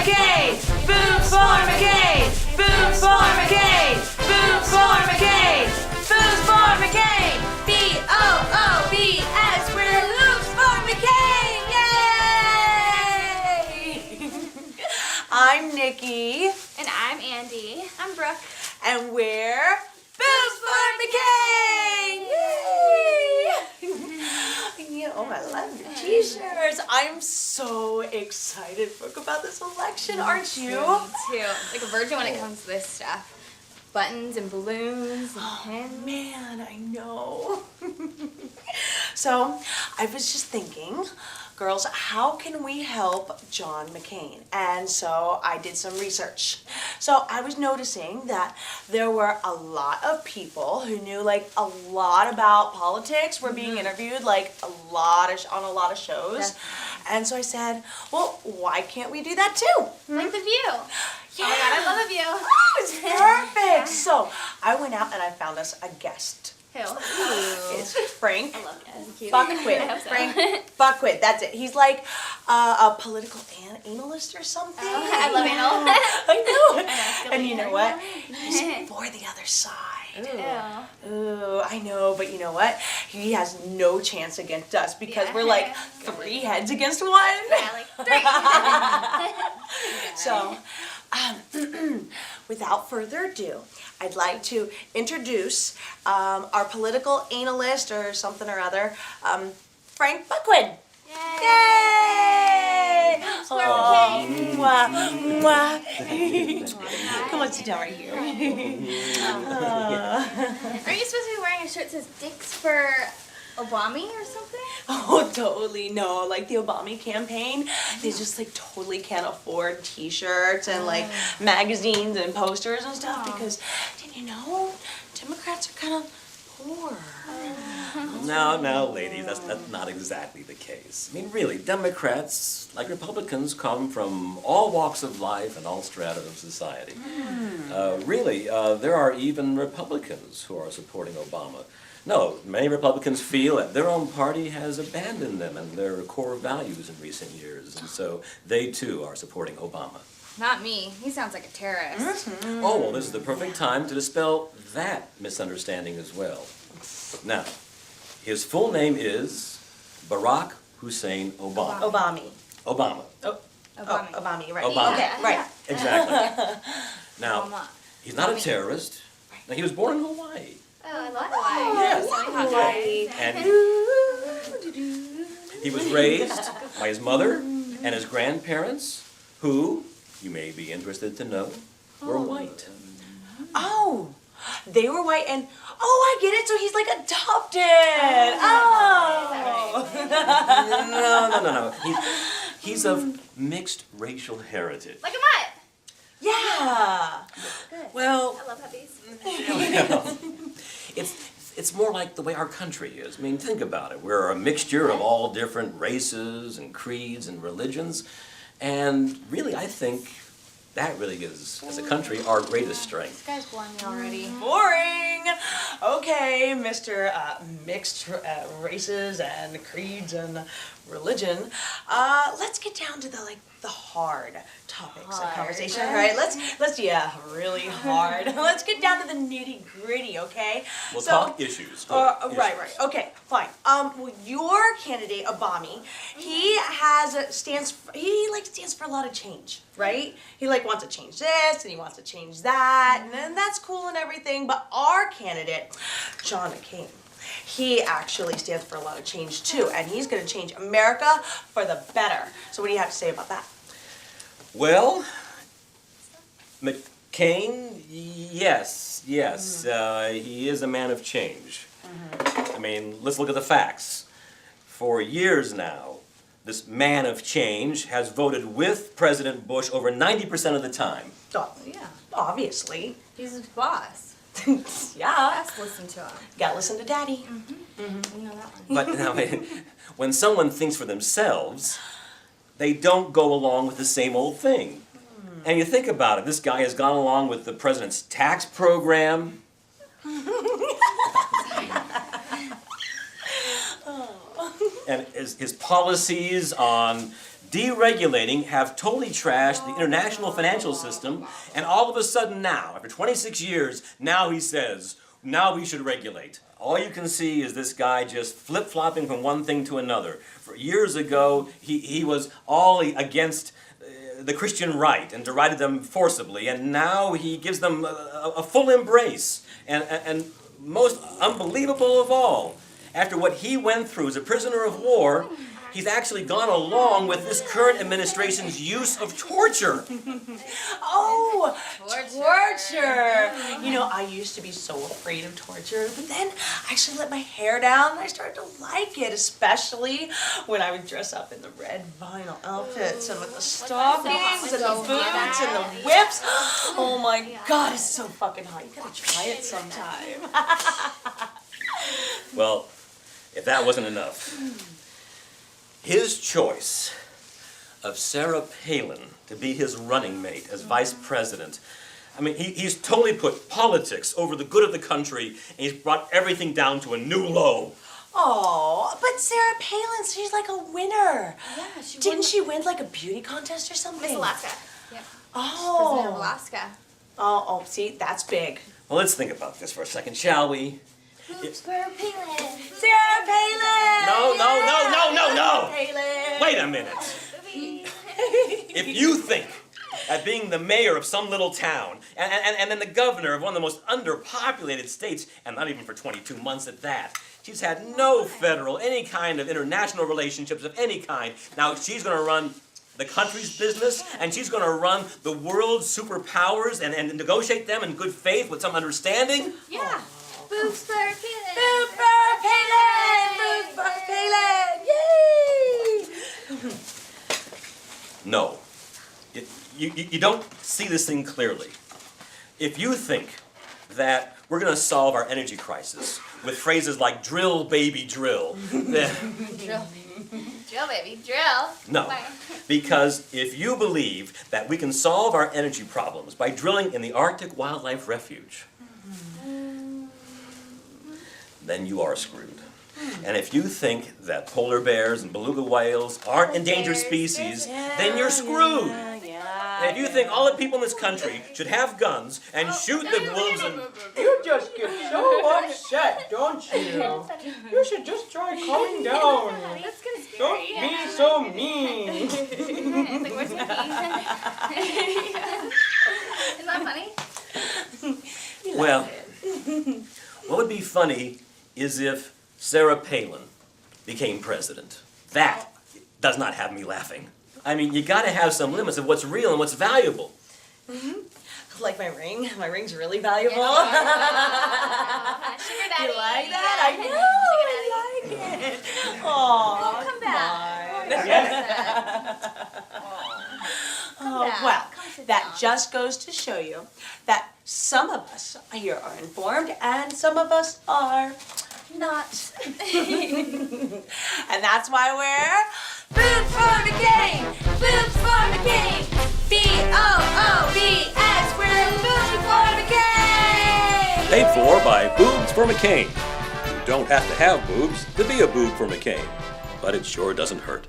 McCain! Boobs for McCain! Boobs for McCain! Boobs for McCain! Boobs for McCain! B-O-O-B-S! We're Boobs for McCain! Yay! I'm Nikki. And I'm Andy. I'm Brooke. And we're Boobs for McCain! Yay! Oh, I love your t-shirts. I'm so excited, Brooke, about this election, aren't you? Me too. Like a virgin when it comes to this stuff. Buttons and balloons and pins. Man, I know. So, I was just thinking, girls, how can we help John McCain? And so I did some research. So I was noticing that there were a lot of people who knew like a lot about politics were being interviewed like on a lot of shows. Definitely. And so I said, well, why can't we do that too? Like The View. Yeah. Oh my god, I love The View. Oh, it's perfect. So I went out and I found us a guest. Who? It's Frank I love it. Cute. Buckwheat. I hope so. Frank Buckwheat, that's it. He's like a political analyst or something. Oh, I love anal. I know. still And eat you know it. what? He's for the other side. Ew. Ooh, I know, but you know what? He has no chance against us because we're like 3 heads against 1. Yeah, like 3. So, without further ado, I'd like to introduce our political analyst or something or other, Frank Buckwheat. Yay! Aw, mwah, mwah. Come on, sit down right here. Are you supposed to be wearing a shirt that says Dicks for Obama or something? Oh, totally. No, like the Obama campaign, they just like totally can't afford t-shirts and like magazines and posters and stuff because, didn't you know, Democrats are kind of poor. No, ladies, that's not exactly the case. I mean, really, Democrats, like Republicans, come from all walks of life and all strata of society. Really, there are even Republicans who are supporting Obama. No, many Republicans feel that their own party has abandoned them and their core values in recent years, and so they too are supporting Obama. Not me. He sounds like a terrorist. Oh, well, this is the perfect time to dispel that misunderstanding as well. Now, his full name is Barack Hussein Obama. Obama. Obama. Oh, Obama. Obama, right. Obama. Okay, right. Exactly. Now, Obama. he's not a terrorist. Now, he was born in Hawaii. Oh, I love Hawaii. Yes. Hawaii. And he was raised by his mother and his grandparents, who, you may be interested to know, were white. Oh, they were white and, oh, I get it, so he's like adopted. Oh. No. He's of mixed racial heritage. Like a mutt. Yeah. Good. Well, I love puppies. it's more like the way our country is. I mean, think about it. We're a mixture of all different races and creeds and religions. And really, I think that really is, as a country, our greatest strength. This guy's boring me already. Boring. Okay, Mr. Mixed races and creeds and religion. Let's get down to the hard topics of conversation, right? Let's really hard. Let's get down to the nitty gritty, okay? We'll talk issues. Talk Right. issues. Okay, fine. Well, your candidate, Obama, he stands for a lot of change, right? He wants to change this and he wants to change that, and that's cool and everything. But our candidate, John McCain, he actually stands for a lot of change too, and he's going to change America for the better. So what do you have to say about that? Well, McCain, yes, he is a man of change. I mean, let's look at the facts. For years now, this man of change has voted with President Bush over 90% of the time. Oh, yeah, obviously. He's his boss. Yeah. Let's listen to him. Gotta listen to Daddy. We know that one. But now, when someone thinks for themselves, they don't go along with the same old thing. And you think about it, this guy has gone along with the president's tax program. And his policies on deregulating have totally trashed the international financial system, and all of a sudden now, after 26 years, now he says, now we should regulate. All you can see is this guy just flip-flopping from one thing to another. For years ago, he was all against the Christian right and derided them forcibly, and now he gives them a full embrace. And most unbelievable of all, after what he went through as a prisoner of war, he's actually gone along with this current administration's use of torture. Oh, torture. You know, I used to be so afraid of torture, but then I actually let my hair down and I started to like it, especially when I would dress up in the red vinyl outfits and with the stockings and the boots and the whips. Oh my God, it's so fucking hot. You gotta try it sometime. Well, if that wasn't enough, his choice of Sarah Palin to be his running mate as vice president, I mean, he's totally put politics over the good of the country, and he's brought everything down to a new low. Oh, but Sarah Palin, she's like a winner. Yeah, Didn't she win like a beauty contest or something? Miss Alaska. Yep. Oh. President of Alaska. Oh, see, that's big. Well, let's think about this for a second, shall we? Boobs for Palin. Sarah Palin! No. Palin! Wait a minute. If you think that being the mayor of some little town and then the governor of one of the most underpopulated states, and not even for 22 months at that, she's had no federal, any kind of international relationships of any kind. Now she's going to run the country's business, and she's going to run the world's superpowers and negotiate them in good faith with some understanding? Yeah. Boobs for Palin. Boobs for Palin! Boobs for Palin! Yay! No. You don't see this thing clearly. If you think that we're going to solve our energy crisis with phrases like drill, baby, drill, then Drill. Drill, baby, drill. no. Why? Because if you believe that we can solve our energy problems by drilling in the Arctic Wildlife Refuge, then you are screwed. And if you think that polar bears and beluga whales aren't endangered species, then you're screwed. And if you think all the people in this country should have guns and shoot the wolves and... You just get so upset, don't you? You should just try calming down. That's kind of scary. Don't be so mean. It's like, where's my pee? Is that funny? Well, what would be funny is if Sarah Palin became president. That does not have me laughing. I mean, you gotta have some limits of what's real and what's valuable. Like my ring? My ring's really valuable. Sugar daddy. You like that? I know, I like it. Aw, Come back. Well, Come sit that down. just goes to show you that some of us here are informed and some of us are not. And that's why we're Boobs for McCain! Boobs for McCain! B-O-O-B-S! We're Boobs for McCain! Paid for by Boobs for McCain. You don't have to have boobs to be a boob for McCain, but it sure doesn't hurt.